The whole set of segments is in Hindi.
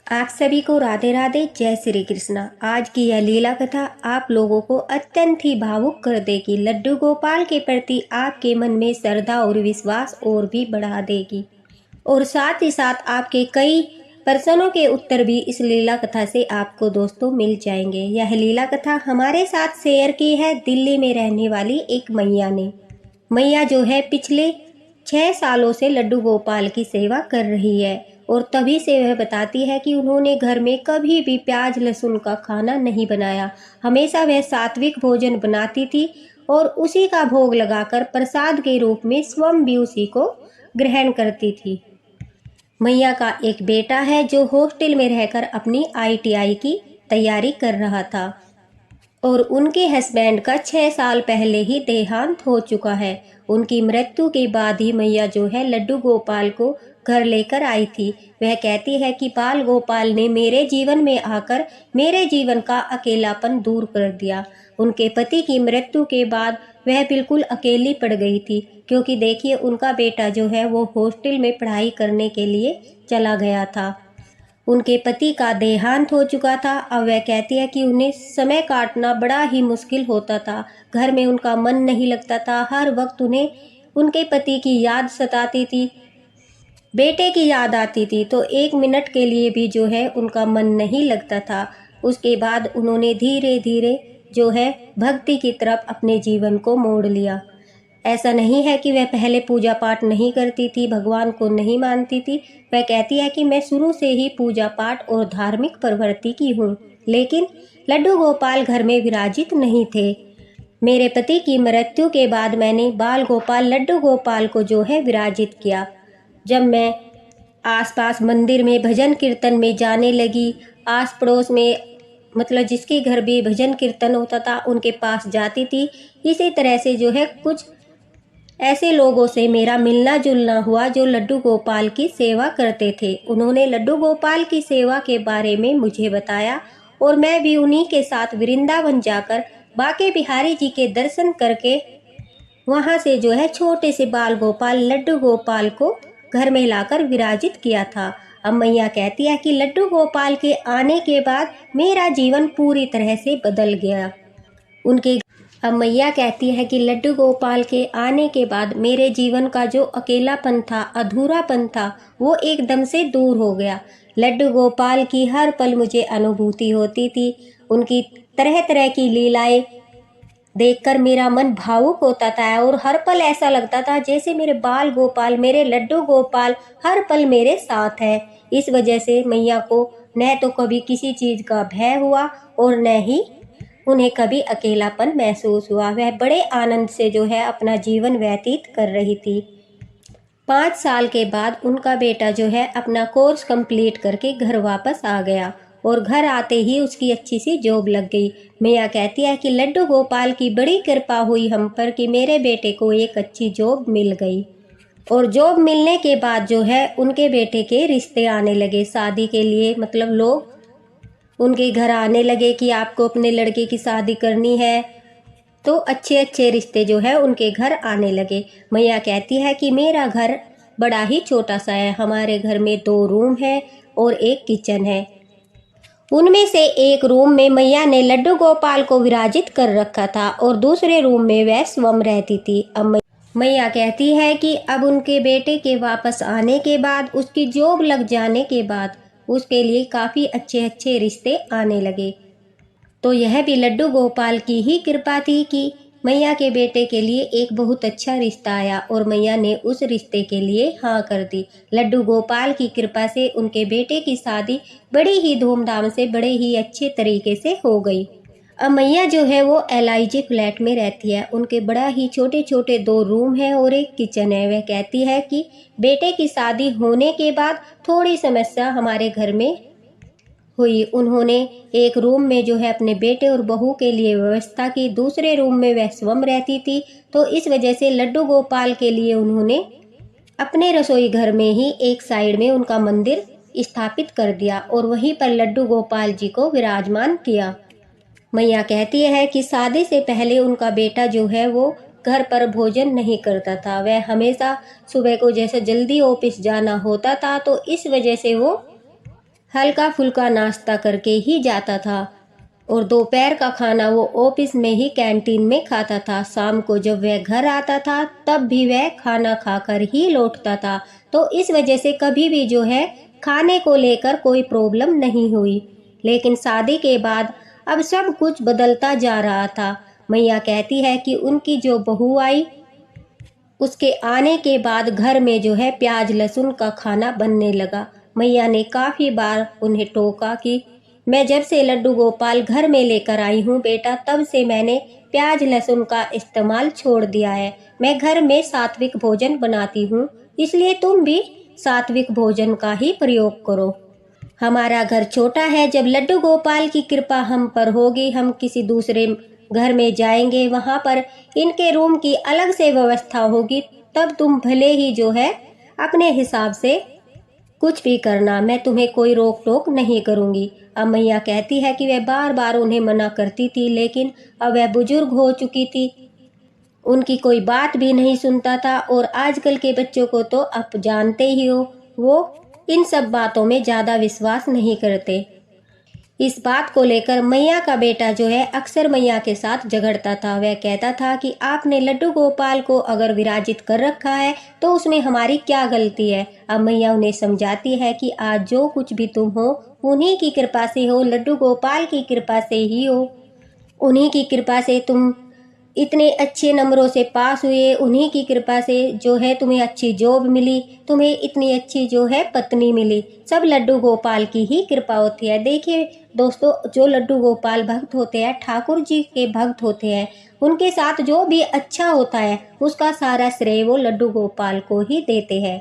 आप सभी को राधे राधे, जय श्री कृष्णा। आज की यह लीला कथा आप लोगों को अत्यंत ही भावुक कर देगी। लड्डू गोपाल के प्रति आपके मन में श्रद्धा और विश्वास और भी बढ़ा देगी और साथ ही साथ आपके कई प्रश्नों के उत्तर भी इस लीला कथा से आपको दोस्तों मिल जाएंगे। यह लीला कथा हमारे साथ शेयर की है दिल्ली में रहने वाली एक मैया ने। मैया जो है पिछले 6 सालों से लड्डू गोपाल की सेवा कर रही है और तभी से वह बताती है कि उन्होंने घर में कभी भी प्याज लहसुन का खाना नहीं बनाया। हमेशा वह सात्विक भोजन बनाती थी और उसी का भोग लगाकर प्रसाद के रूप में स्वयं भी उसी को ग्रहण करती थी। मैया का एक बेटा है जो हॉस्टल में रहकर अपनी ITI की तैयारी कर रहा था और उनके हस्बैंड का 6 साल पहले ही देहांत हो चुका है। उनकी मृत्यु के बाद ही मैया जो है लड्डू गोपाल को घर लेकर आई थी। वह कहती है कि बाल गोपाल ने मेरे जीवन में आकर मेरे जीवन का अकेलापन दूर कर दिया। उनके पति की मृत्यु के बाद वह बिल्कुल अकेली पड़ गई थी, क्योंकि देखिए उनका बेटा जो है वो हॉस्टल में पढ़ाई करने के लिए चला गया था। उनके पति का देहांत हो चुका था। अब वह कहती है कि उन्हें समय काटना बड़ा ही मुश्किल होता था। घर में उनका मन नहीं लगता था। हर वक्त उन्हें उनके पति की याद सताती थी, बेटे की याद आती थी, तो 1 मिनट के लिए भी जो है उनका मन नहीं लगता था। उसके बाद उन्होंने धीरे धीरे जो है भक्ति की तरफ अपने जीवन को मोड़ लिया। ऐसा नहीं है कि वह पहले पूजा पाठ नहीं करती थी, भगवान को नहीं मानती थी। वह कहती है कि मैं शुरू से ही पूजा पाठ और धार्मिक प्रवृत्ति की हूँ, लेकिन लड्डू गोपाल घर में विराजित नहीं थे। मेरे पति की मृत्यु के बाद मैंने बाल गोपाल लड्डू गोपाल को जो है विराजित किया। जब मैं आसपास मंदिर में भजन कीर्तन में जाने लगी, आस पड़ोस में मतलब जिसके घर भी भजन कीर्तन होता था उनके पास जाती थी। इसी तरह से जो है कुछ ऐसे लोगों से मेरा मिलना जुलना हुआ जो लड्डू गोपाल की सेवा करते थे। उन्होंने लड्डू गोपाल की सेवा के बारे में मुझे बताया और मैं भी उन्हीं के साथ वृंदावन जाकर बाके बिहारी जी के दर्शन करके वहां से जो है छोटे से बाल गोपाल लड्डू गोपाल को घर में लाकर विराजित किया था। अब मैया कहती है कि लड्डू गोपाल के आने के बाद मेरा जीवन पूरी तरह से बदल गया। अब मैया कहती है कि लड्डू गोपाल के आने के बाद मेरे जीवन का जो अकेलापन था, अधूरापन था, वो एकदम से दूर हो गया। लड्डू गोपाल की हर पल मुझे अनुभूति होती थी। उनकी तरह तरह की लीलाएं देखकर मेरा मन भावुक होता था और हर पल ऐसा लगता था जैसे मेरे बाल गोपाल, मेरे लड्डू गोपाल हर पल मेरे साथ है। इस वजह से मैया को न तो कभी किसी चीज का भय हुआ और न ही उन्हें कभी अकेलापन महसूस हुआ। वह बड़े आनंद से जो है अपना जीवन व्यतीत कर रही थी। 5 साल के बाद उनका बेटा जो है अपना कोर्स कंप्लीट करके घर वापस आ गया और घर आते ही उसकी अच्छी सी जॉब लग गई। मैया कहती है कि लड्डू गोपाल की बड़ी कृपा हुई हम पर कि मेरे बेटे को एक अच्छी जॉब मिल गई और जॉब मिलने के बाद जो है उनके बेटे के रिश्ते आने लगे शादी के लिए। मतलब लोग उनके घर आने लगे कि आपको अपने लड़के की शादी करनी है, तो अच्छे अच्छे रिश्ते जो है उनके घर आने लगे। मैया कहती है कि मेरा घर बड़ा ही छोटा सा है। हमारे घर में 2 रूम है और एक किचन है। उनमें से एक रूम में मैया ने लड्डू गोपाल को विराजित कर रखा था और दूसरे रूम में वह स्वयं रहती थी। अब मैया कहती है कि अब उनके बेटे के वापस आने के बाद, उसकी जॉब लग जाने के बाद उसके लिए काफ़ी अच्छे अच्छे रिश्ते आने लगे। तो यह भी लड्डू गोपाल की ही कृपा थी कि मैया के बेटे के लिए एक बहुत अच्छा रिश्ता आया और मैया ने उस रिश्ते के लिए हाँ कर दी। लड्डू गोपाल की कृपा से उनके बेटे की शादी बड़ी ही धूमधाम से, बड़े ही अच्छे तरीके से हो गई। अब मैया जो है वो LIG फ्लैट में रहती है। उनके बड़ा ही छोटे छोटे 2 रूम हैं और एक किचन है। वह कहती है कि बेटे की शादी होने के बाद थोड़ी समस्या हमारे घर में हुई। उन्होंने एक रूम में जो है अपने बेटे और बहू के लिए व्यवस्था की, दूसरे रूम में वह स्वयं रहती थी। तो इस वजह से लड्डू गोपाल के लिए उन्होंने अपने रसोई घर में ही एक साइड में उनका मंदिर स्थापित कर दिया और वहीं पर लड्डू गोपाल जी को विराजमान किया। मैया कहती है कि शादी से पहले उनका बेटा जो है वो घर पर भोजन नहीं करता था। वह हमेशा सुबह को जैसे जल्दी ऑफिस जाना होता था, तो इस वजह से वो हल्का फुल्का नाश्ता करके ही जाता था और दोपहर का खाना वो ऑफिस में ही कैंटीन में खाता था। शाम को जब वह घर आता था तब भी वह खाना खाकर ही लौटता था। तो इस वजह से कभी भी जो है खाने को लेकर कोई प्रॉब्लम नहीं हुई। लेकिन शादी के बाद अब सब कुछ बदलता जा रहा था। मैया कहती है कि उनकी जो बहू आई उसके आने के बाद घर में जो है प्याज लहसुन का खाना बनने लगा। मैया ने काफ़ी बार उन्हें टोका कि मैं जब से लड्डू गोपाल घर में लेकर आई हूँ बेटा, तब से मैंने प्याज लहसुन का इस्तेमाल छोड़ दिया है। मैं घर में सात्विक भोजन बनाती हूँ, इसलिए तुम भी सात्विक भोजन का ही प्रयोग करो। हमारा घर छोटा है, जब लड्डू गोपाल की कृपा हम पर होगी, हम किसी दूसरे घर में जाएंगे, वहाँ पर इनके रूम की अलग से व्यवस्था होगी, तब तुम भले ही जो है अपने हिसाब से कुछ भी करना, मैं तुम्हें कोई रोक टोक नहीं करूँगी। अब मैया कहती है कि वह बार बार उन्हें मना करती थी, लेकिन अब वह बुजुर्ग हो चुकी थी, उनकी कोई बात भी नहीं सुनता था। और आजकल के बच्चों को तो आप जानते ही हो, वो इन सब बातों में ज़्यादा विश्वास नहीं करते। इस बात को लेकर मैया का बेटा जो है अक्सर मैया के साथ झगड़ता था। वह कहता था कि आपने लड्डू गोपाल को अगर विराजित कर रखा है तो उसमें हमारी क्या गलती है। अब मैया उन्हें समझाती है कि आज जो कुछ भी तुम हो उन्हीं की कृपा से हो, लड्डू गोपाल की कृपा से ही हो। उन्हीं की कृपा से तुम इतने अच्छे नंबरों से पास हुए, उन्हीं की कृपा से जो है तुम्हें अच्छी जॉब मिली, तुम्हें इतनी अच्छी जो है पत्नी मिली, सब लड्डू गोपाल की ही कृपा होती है। देखिए दोस्तों, जो लड्डू गोपाल भक्त होते हैं, ठाकुर जी के भक्त होते हैं, उनके साथ जो भी अच्छा होता है उसका सारा श्रेय वो लड्डू गोपाल को ही देते हैं,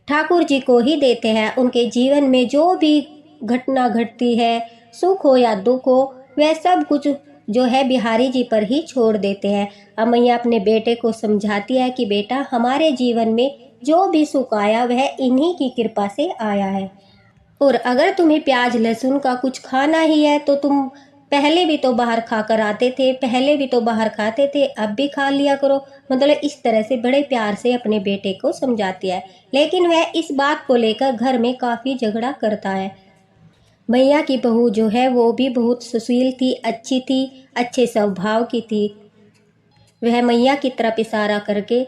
ठाकुर जी को ही देते हैं। उनके जीवन में जो भी घटना घटती है, सुख हो या दुख हो, वह सब कुछ जो है बिहारी जी पर ही छोड़ देते हैं। अब मैया अपने बेटे को समझाती है कि बेटा, हमारे जीवन में जो भी सुख आया वह इन्हीं की कृपा से आया है, और अगर तुम्हें प्याज लहसुन का कुछ खाना ही है तो तुम पहले भी तो बाहर खाकर आते थे, पहले भी तो बाहर खाते थे, अब भी खा लिया करो। मतलब इस तरह से बड़े प्यार से अपने बेटे को समझाती है। लेकिन वह इस बात को लेकर घर में काफ़ी झगड़ा करता है। मैया की बहू जो है वो भी बहुत सुशील थी, अच्छी थी, अच्छे स्वभाव की थी। वह मैया की तरफ इशारा करके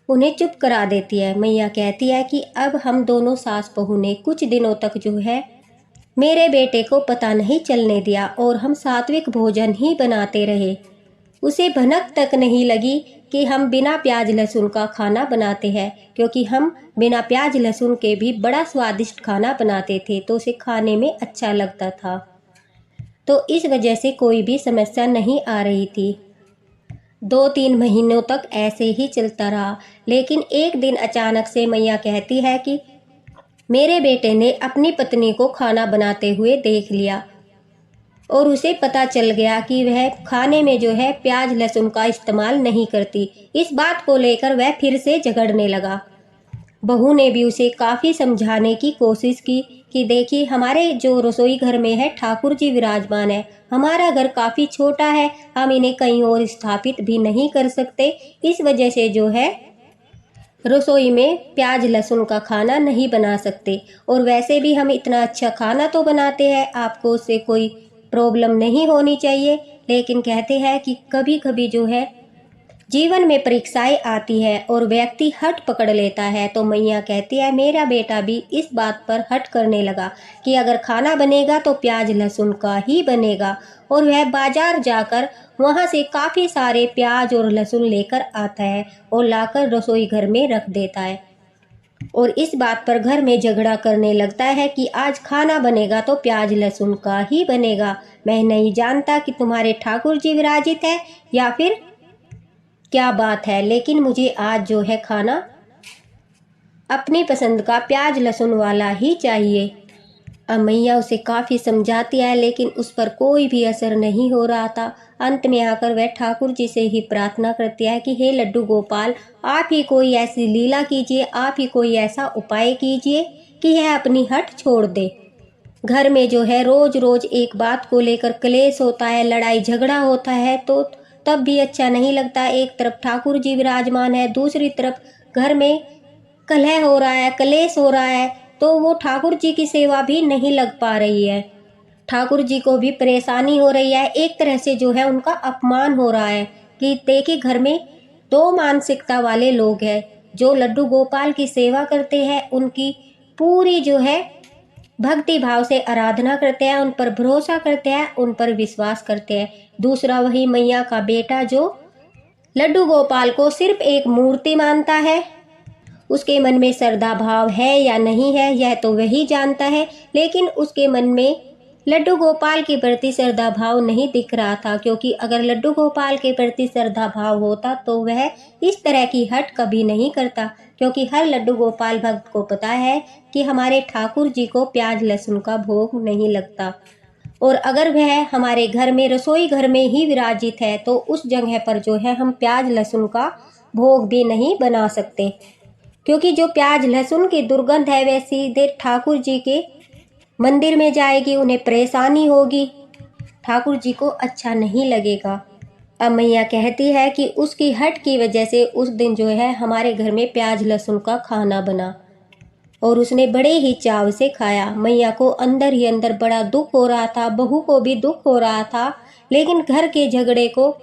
उन्हें चुप करा देती है। मैया कहती है कि अब हम दोनों सास बहू ने कुछ दिनों तक जो है मेरे बेटे को पता नहीं चलने दिया और हम सात्विक भोजन ही बनाते रहे। उसे भनक तक नहीं लगी कि हम बिना प्याज लहसुन का खाना बनाते हैं, क्योंकि हम बिना प्याज लहसुन के भी बड़ा स्वादिष्ट खाना बनाते थे, तो उसे खाने में अच्छा लगता था। तो इस वजह से कोई भी समस्या नहीं आ रही थी। 2-3 महीनों तक ऐसे ही चलता रहा। लेकिन एक दिन अचानक से मैया कहती है कि मेरे बेटे ने अपनी पत्नी को खाना बनाते हुए देख लिया और उसे पता चल गया कि वह खाने में जो है प्याज लहसुन का इस्तेमाल नहीं करती। इस बात को लेकर वह फिर से झगड़ने लगा। बहू ने भी उसे काफ़ी समझाने की कोशिश की कि देखिए, हमारे जो रसोई घर में है ठाकुर जी विराजमान है, हमारा घर काफ़ी छोटा है, हम इन्हें कहीं और स्थापित भी नहीं कर सकते, इस वजह से जो है रसोई में प्याज लहसुन का खाना नहीं बना सकते। और वैसे भी हम इतना अच्छा खाना तो बनाते हैं, आपको उससे कोई प्रॉब्लम नहीं होनी चाहिए। लेकिन कहते हैं कि कभी कभी जो है जीवन में परीक्षाएं आती है और व्यक्ति हट पकड़ लेता है। तो मैया कहती है मेरा बेटा भी इस बात पर हट करने लगा कि अगर खाना बनेगा तो प्याज लहसुन का ही बनेगा, और वह बाजार जाकर वहां से काफ़ी सारे प्याज और लहसुन लेकर आता है और लाकर रसोई घर में रख देता है, और इस बात पर घर में झगड़ा करने लगता है कि आज खाना बनेगा तो प्याज लहसुन का ही बनेगा। मैं नहीं जानता कि तुम्हारे ठाकुर जी विराजित है या फिर क्या बात है, लेकिन मुझे आज जो है खाना अपनी पसंद का प्याज लहसुन वाला ही चाहिए। अब मैया उसे काफ़ी समझाती है, लेकिन उस पर कोई भी असर नहीं हो रहा था। अंत में आकर वह ठाकुर जी से ही प्रार्थना करती है कि हे लड्डू गोपाल, आप ही कोई ऐसी लीला कीजिए, आप ही कोई ऐसा उपाय कीजिए कि यह अपनी हट छोड़ दे। घर में जो है रोज रोज एक बात को लेकर क्लेश होता है, लड़ाई झगड़ा होता है, तो तब भी अच्छा नहीं लगता। एक तरफ ठाकुर जी विराजमान है, दूसरी तरफ घर में कलह हो रहा है, क्लेश हो रहा है, तो वो ठाकुर जी की सेवा भी नहीं लग पा रही है। ठाकुर जी को भी परेशानी हो रही है, एक तरह से जो है उनका अपमान हो रहा है कि देखिए घर में दो मानसिकता वाले लोग हैं। जो लड्डू गोपाल की सेवा करते हैं उनकी पूरी जो है भक्ति भाव से आराधना करते हैं, उन पर भरोसा करते हैं, उन पर विश्वास करते हैं। दूसरा वही मैया का बेटा जो लड्डू गोपाल को सिर्फ एक मूर्ति मानता है, उसके मन में श्रद्धा भाव है या नहीं है यह तो वही जानता है, लेकिन उसके मन में लड्डू गोपाल के प्रति श्रद्धा भाव नहीं दिख रहा था, क्योंकि अगर लड्डू गोपाल के प्रति श्रद्धा भाव होता तो वह इस तरह की हट कभी नहीं करता, क्योंकि हर लड्डू गोपाल भक्त को पता है कि हमारे ठाकुर जी को प्याज लहसुन का भोग नहीं लगता, और अगर वह हमारे घर में रसोई घर में ही विराजित है तो उस जगह पर जो है हम प्याज लहसुन का भोग भी नहीं बना सकते, क्योंकि जो प्याज लहसुन की दुर्गंध है वह सीधे ठाकुर जी के मंदिर में जाएगी, उन्हें परेशानी होगी, ठाकुर जी को अच्छा नहीं लगेगा। अब मैया कहती है कि उसकी हट की वजह से उस दिन जो है हमारे घर में प्याज लहसुन का खाना बना और उसने बड़े ही चाव से खाया। मैया को अंदर ही अंदर बड़ा दुख हो रहा था, बहू को भी दुख हो रहा था, लेकिन घर के झगड़े को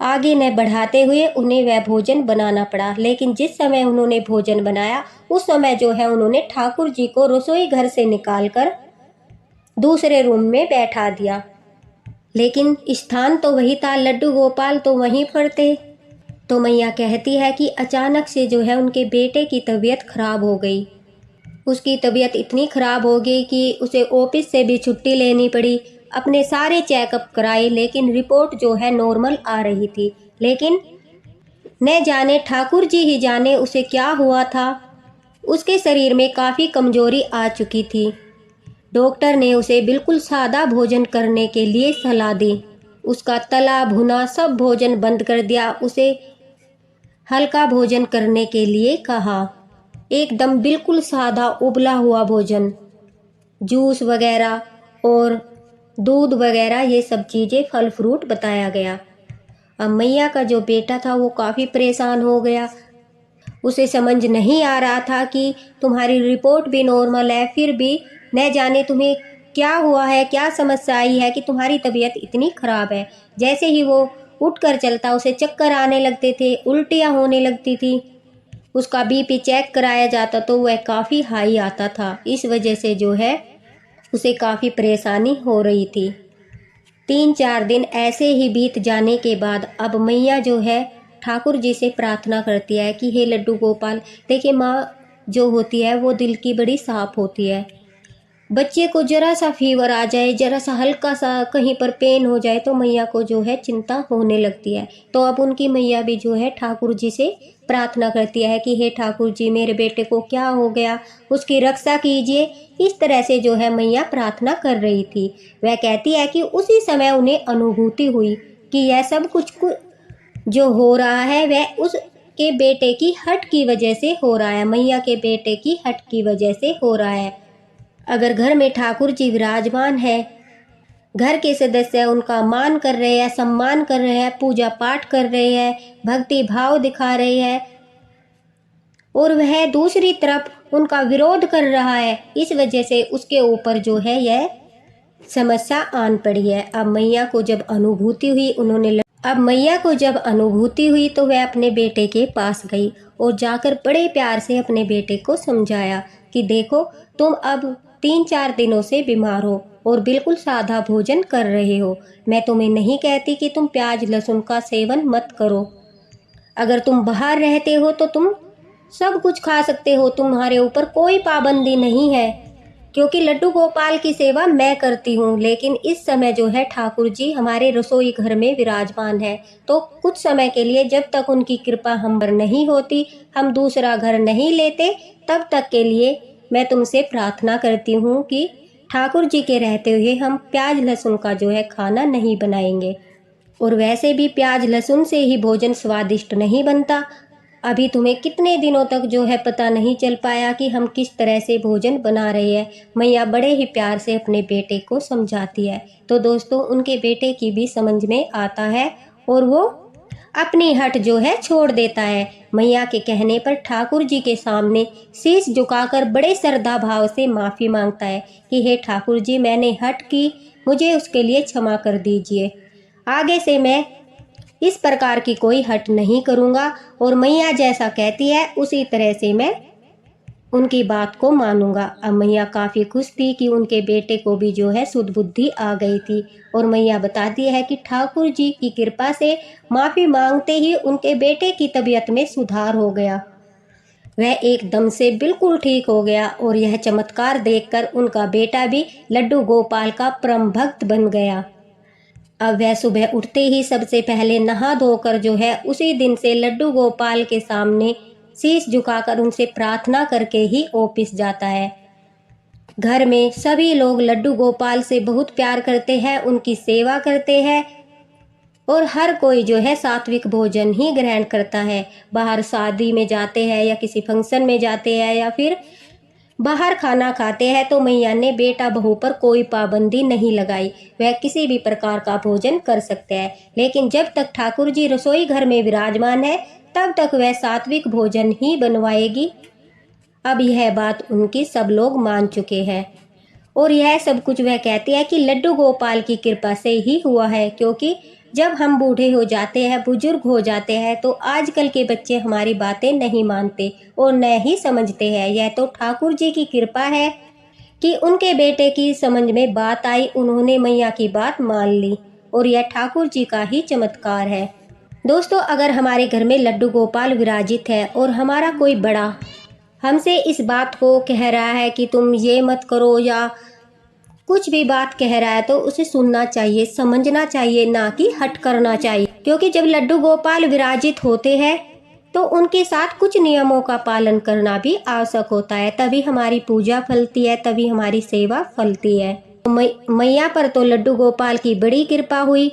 आगे न बढ़ाते हुए उन्हें वह भोजन बनाना पड़ा। लेकिन जिस समय उन्होंने भोजन बनाया उस समय जो है उन्होंने ठाकुर जी को रसोई घर से निकालकर दूसरे रूम में बैठा दिया, लेकिन स्थान तो वही था, लड्डू गोपाल तो वहीं पर थे। तो मैया कहती है कि अचानक से जो है उनके बेटे की तबीयत खराब हो गई। उसकी तबीयत इतनी खराब हो गई कि उसे ऑफिस से भी छुट्टी लेनी पड़ी। अपने सारे चेकअप कराए, लेकिन रिपोर्ट जो है नॉर्मल आ रही थी, लेकिन न जाने ठाकुर जी ही जाने उसे क्या हुआ था। उसके शरीर में काफ़ी कमजोरी आ चुकी थी। डॉक्टर ने उसे बिल्कुल सादा भोजन करने के लिए सलाह दी। उसका तला भुना सब भोजन बंद कर दिया, उसे हल्का भोजन करने के लिए कहा, एकदम बिल्कुल सादा उबला हुआ भोजन, जूस वगैरह और दूध वगैरह ये सब चीज़ें, फल फ्रूट बताया गया। अब मैया का जो बेटा था वो काफ़ी परेशान हो गया। उसे समझ नहीं आ रहा था कि तुम्हारी रिपोर्ट भी नॉर्मल है, फिर भी न जाने तुम्हें क्या हुआ है, क्या समस्या आई है कि तुम्हारी तबीयत इतनी ख़राब है। जैसे ही वो उठकर चलता उसे चक्कर आने लगते थे, उल्टियाँ होने लगती थी। उसका बीपी चेक कराया जाता तो वह काफ़ी हाई आता था। इस वजह से जो है उसे काफ़ी परेशानी हो रही थी। 3-4 दिन ऐसे ही बीत जाने के बाद अब मैया जो है ठाकुर जी से प्रार्थना करती है कि हे लड्डू गोपाल, देखिए माँ जो होती है वो दिल की बड़ी साफ होती है। बच्चे को जरा सा फीवर आ जाए, जरा सा हल्का सा कहीं पर पेन हो जाए तो मैया को जो है चिंता होने लगती है। तो अब उनकी मैया भी जो है ठाकुर जी से प्रार्थना करती है कि हे ठाकुर जी, मेरे बेटे को क्या हो गया, उसकी रक्षा कीजिए। इस तरह से जो है मैया प्रार्थना कर रही थी। वह कहती है कि उसी समय उन्हें अनुभूति हुई कि यह सब कुछ जो हो रहा है वह उसके बेटे की हट की वजह से हो रहा है, मैया के बेटे की हट की वजह से हो रहा है। अगर घर में ठाकुर जी विराजमान है, घर के सदस्य उनका मान कर रहे हैं, सम्मान कर रहे हैं, पूजा पाठ कर रहे हैं, भक्ति भाव दिखा रहे हैं, और वह दूसरी तरफ उनका विरोध कर रहा है, इस वजह से उसके ऊपर जो है यह समस्या आन पड़ी है। अब मैया को जब अनुभूति हुई तो वह अपने बेटे के पास गई और जाकर बड़े प्यार से अपने बेटे को समझाया कि देखो, तुम अब 3-4 दिनों से बीमार हो और बिल्कुल सादा भोजन कर रहे हो। मैं तुम्हें नहीं कहती कि तुम प्याज लहसुन का सेवन मत करो। अगर तुम बाहर रहते हो तो तुम सब कुछ खा सकते हो, तुम्हारे ऊपर कोई पाबंदी नहीं है, क्योंकि लड्डू गोपाल की सेवा मैं करती हूँ। लेकिन इस समय जो है ठाकुर जी हमारे रसोई घर में विराजमान है, तो कुछ समय के लिए जब तक उनकी कृपा हम पर नहीं होती, हम दूसरा घर नहीं लेते, तब तक के लिए मैं तुमसे प्रार्थना करती हूँ कि ठाकुर जी के रहते हुए हम प्याज लहसुन का जो है खाना नहीं बनाएंगे। और वैसे भी प्याज लहसुन से ही भोजन स्वादिष्ट नहीं बनता। अभी तुम्हें कितने दिनों तक जो है पता नहीं चल पाया कि हम किस तरह से भोजन बना रहे हैं। मैया बड़े ही प्यार से अपने बेटे को समझाती है। तो दोस्तों, उनके बेटे की भी समझ में आता है और वो अपनी हट जो है छोड़ देता है। मैया के कहने पर ठाकुर जी के सामने शीश झुकाकर बड़े श्रद्धा भाव से माफ़ी मांगता है कि हे ठाकुर जी, मैंने हट की, मुझे उसके लिए क्षमा कर दीजिए। आगे से मैं इस प्रकार की कोई हट नहीं करूँगा और मैया जैसा कहती है उसी तरह से मैं उनकी बात को मानूंगा। अब मैया काफ़ी खुश थी कि उनके बेटे को भी जो है शुद्ध बुद्धि आ गई थी और मैया बताती है कि ठाकुर जी की कृपा से माफ़ी मांगते ही उनके बेटे की तबीयत में सुधार हो गया। वह एकदम से बिल्कुल ठीक हो गया और यह चमत्कार देखकर उनका बेटा भी लड्डू गोपाल का परम भक्त बन गया। अब वह सुबह उठते ही सबसे पहले नहा धोकर जो है उसी दिन से लड्डू गोपाल के सामने शीश झुकाकर उनसे प्रार्थना करके ही ऑफिस जाता है। घर में सभी लोग लड्डू गोपाल से बहुत प्यार करते हैं, उनकी सेवा करते हैं और हर कोई जो है सात्विक भोजन ही ग्रहण करता है। बाहर शादी में जाते हैं या किसी फंक्शन में जाते हैं या फिर बाहर खाना खाते हैं तो मैया ने बेटा बहू पर कोई पाबंदी नहीं लगाई, वह किसी भी प्रकार का भोजन कर सकते हैं। लेकिन जब तक ठाकुर जी रसोई घर में विराजमान है तब तक वह सात्विक भोजन ही बनवाएगी। अब यह बात उनकी सब लोग मान चुके हैं और यह सब कुछ वह कहती है कि लड्डू गोपाल की कृपा से ही हुआ है, क्योंकि जब हम बूढ़े हो जाते हैं, बुजुर्ग हो जाते हैं तो आजकल के बच्चे हमारी बातें नहीं मानते और न ही समझते हैं। यह तो ठाकुर जी की कृपा है कि उनके बेटे की समझ में बात आई, उन्होंने मैया की बात मान ली और यह ठाकुर जी का ही चमत्कार है। दोस्तों, अगर हमारे घर में लड्डू गोपाल विराजित है और हमारा कोई बड़ा हमसे इस बात को कह रहा है कि तुम ये मत करो या कुछ भी बात कह रहा है तो उसे सुनना चाहिए, समझना चाहिए, ना कि हट करना चाहिए। क्योंकि जब लड्डू गोपाल विराजित होते हैं तो उनके साथ कुछ नियमों का पालन करना भी आवश्यक होता है, तभी हमारी पूजा फलती है, तभी हमारी सेवा फलती है। मैया पर तो लड्डू गोपाल की बड़ी कृपा हुई,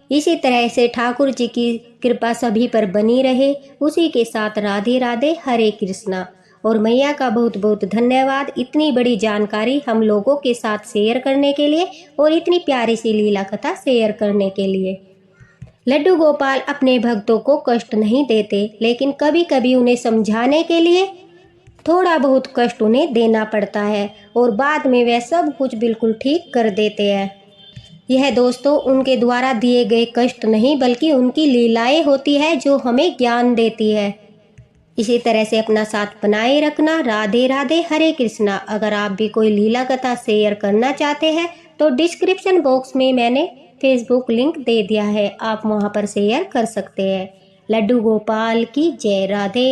इसी तरह से ठाकुर जी की कृपा सभी पर बनी रहे। उसी के साथ राधे राधे, हरे कृष्णा। और मैया का बहुत बहुत धन्यवाद इतनी बड़ी जानकारी हम लोगों के साथ शेयर करने के लिए और इतनी प्यारी सी लीला कथा शेयर करने के लिए। लड्डू गोपाल अपने भक्तों को कष्ट नहीं देते, लेकिन कभी कभी उन्हें समझाने के लिए थोड़ा बहुत कष्ट उन्हें देना पड़ता है और बाद में वह सब कुछ बिल्कुल ठीक कर देते हैं। यह दोस्तों उनके द्वारा दिए गए कष्ट नहीं बल्कि उनकी लीलाएं होती है जो हमें ज्ञान देती है। इसी तरह से अपना साथ बनाए रखना। राधे राधे, हरे कृष्णा। अगर आप भी कोई लीला कथा शेयर करना चाहते हैं तो डिस्क्रिप्शन बॉक्स में मैंने फेसबुक लिंक दे दिया है, आप वहां पर शेयर कर सकते हैं। लड्डू गोपाल की जय। राधे।